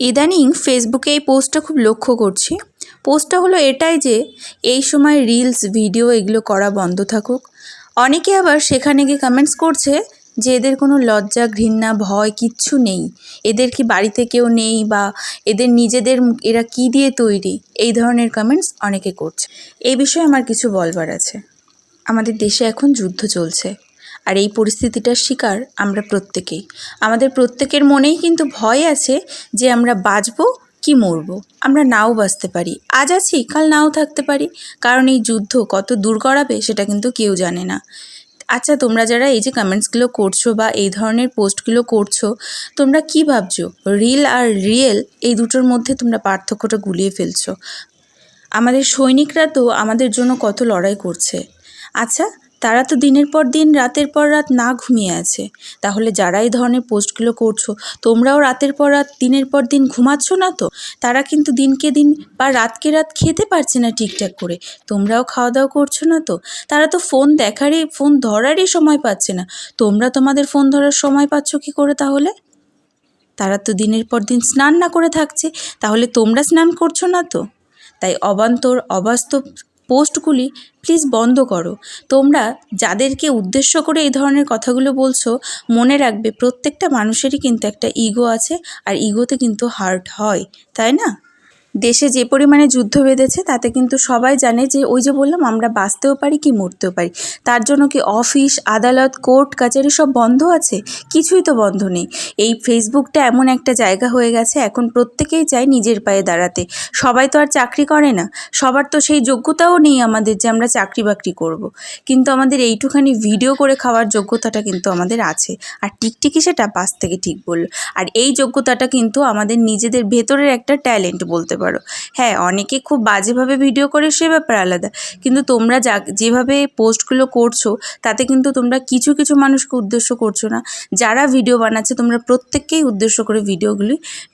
ইদানিং ফেসবুকে এই পোস্টটা খুব লক্ষ্য করছি। পোস্টটা হলো এটাই যে এই সময় রিলস ভিডিও এগুলো করা বন্ধ থাকুক। অনেকে আবার সেখানে গিয়ে কমেন্টস করছে যে এদের কোনো লজ্জা ঘৃণা ভয় কিচ্ছু নেই, এদের কি বাড়িতে কেউ নেই বা এদের নিজেদের এরা কি দিয়ে তৈরি, এই ধরনের কমেন্টস অনেকে করছে। এই বিষয়ে আমার কিছু বলবার আছে। আমাদের দেশে এখন যুদ্ধ চলছে, আর এই পরিস্থিতিটার শিকার আমরা প্রত্যেকেই। আমাদের প্রত্যেকের মনেই কিন্তু ভয় আছে যে আমরা বাঁচবো কি মরবো। আমরা নাও বাঁচতে পারি, আজ আছি কাল নাও থাকতে পারি, কারণ এই যুদ্ধ কত দূর গড়াবে সেটা কিন্তু কেউ জানে না। আচ্ছা, তোমরা যারা এই যে কমেন্টসগুলো করছো বা এই ধরনের পোস্টগুলো করছো, তোমরা কি ভাবছো? রিল আর রিয়েল এই দুটোর মধ্যে তোমরা পার্থক্যটা গুলিয়ে ফেলছো। আমাদের সৈনিকরা তো আমাদের জন্য কত লড়াই করছে। আচ্ছা, তারা তো দিনের পর দিন রাতের পর রাত না ঘুমিয়ে আছে। তাহলে যারা এই ধরনের পোস্টগুলো করছো, তোমরাও রাতের পর রাত দিনের পর দিন ঘুমাচ্ছ না তো? তারা কিন্তু দিনকে দিন বা রাতকে রাত খেতে পারছে না ঠিকঠাক করে, তোমরাও খাওয়া দাওয়া করছো না তো? তারা তো ফোন ধরারই সময় পাচ্ছে না, তোমরা তোমাদের ফোন ধরার সময় পাচ্ছ কি করে তাহলে? তারা তো দিনের পর দিন স্নান না করে থাকছে, তাহলে তোমরা স্নান করছো না তো? তাই অবান্তর অবাস্তব পোস্টগুলি প্লিজ বন্ধ করো। তোমরা যাদেরকে উদ্দেশ্য করে এই ধরনের কথাগুলো বলছো, মনে রাখবে প্রত্যেকটা মানুষেরই কিন্তু একটা ইগো আছে, আর ইগোতে কিন্তু হার্ট হয়, তাই না? দেশে যে পরিমাণে যুদ্ধ বেঁধেছে তাতে কিন্তু সবাই জানে যে ওই যে বললাম আমরা বাঁচতেও পারি কি মরতেও পারি। তার জন্য কি অফিস আদালত কোর্ট কাচারি সব বন্ধ আছে? কিছুই তো বন্ধ নেই। এই ফেসবুকটা এমন একটা জায়গা হয়ে গেছে, এখন প্রত্যেকেই চায় নিজের পায়ে দাঁড়াতে। সবাই তো আর চাকরি করে না, সবার তো সেই যোগ্যতাও নেই আমাদের যে আমরা চাকরি বাকরি করব। কিন্তু আমাদের এইটুখানি ভিডিও করে খাওয়ার যোগ্যতাটা কিন্তু আমাদের আছে। আর টিকটিকি সেটা পাশ থেকে ঠিক বলল। আর এই যোগ্যতাটা কিন্তু আমাদের নিজেদের ভেতরের একটা ট্যালেন্ট বলতে পারো। হ্যাঁ, অনেকে খুব বাজেভাবে ভিডিও করে, সে ব্যাপার আলাদা। কিন্তু তোমরা যেভাবে পোস্টগুলো করছো, তাতে কিন্তু তোমরা কিছু কিছু মানুষকে উদ্দেশ্য করছো না। যারা ভিডিও বানাচ্ছে তোমরা প্রত্যেককেই উদ্দেশ্য করে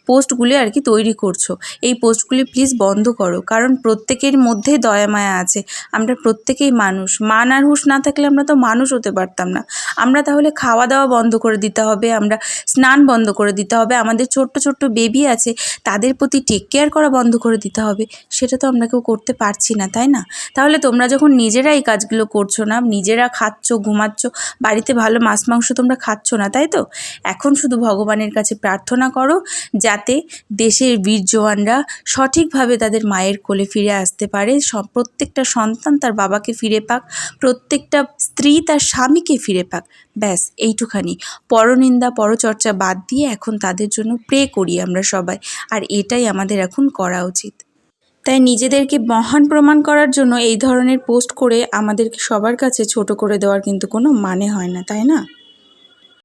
পোস্টগুলি আর কি তৈরি করছো। এই পোস্টগুলি প্লিজ বন্ধ করো, কারণ প্রত্যেকের মধ্যে দয়া মায়া আছে। আমরা প্রত্যেকেই মানুষ, মান আর হুঁশ না থাকলে আমরা তো মানুষ হতে পারতাম না। আমরা তাহলে খাওয়া দাওয়া বন্ধ করে দিতে হবে, আমরা স্নান বন্ধ করে দিতে হবে, আমাদের ছোট্ট ছোট্ট বেবি আছে তাদের প্রতি টেক কেয়ার করা বন্ধ করে দিতে হবে। সেটা তো আমরা কেউ করতে পারছি না, তাই না? তাহলে তোমরা যখন নিজেরা এই কাজগুলো করছো না, নিজেরা খাচ্ছ ঘুমাচ্ছ, বাড়িতে ভালো মাছ মাংস তোমরা খাচ্ছ না, তাই তো? এখন শুধু ভগবানের কাছে প্রার্থনা করো যাতে দেশের বীর জওয়ানরা সঠিকভাবে তাদের মায়ের কোলে ফিরে আসতে পারে, প্রত্যেকটা সন্তান তার বাবাকে ফিরে পাক, প্রত্যেকটা স্ত্রী তার স্বামীকে ফিরে পাক। ব্যাস এইটুখানি। পরনিন্দা পরচর্চা বাদ দিয়ে এখন তাদের জন্য প্রে করি আমরা সবাই, আর এটাই আমাদের এখন করা উচিত। তাই নিজেদেরকে মহান প্রমাণ করার জন্য এই ধরনের পোস্ট করে আমাদেরকে সবার কাছে ছোট করে দেওয়ার কিন্তু কোনো মানে হয় না, তাই না?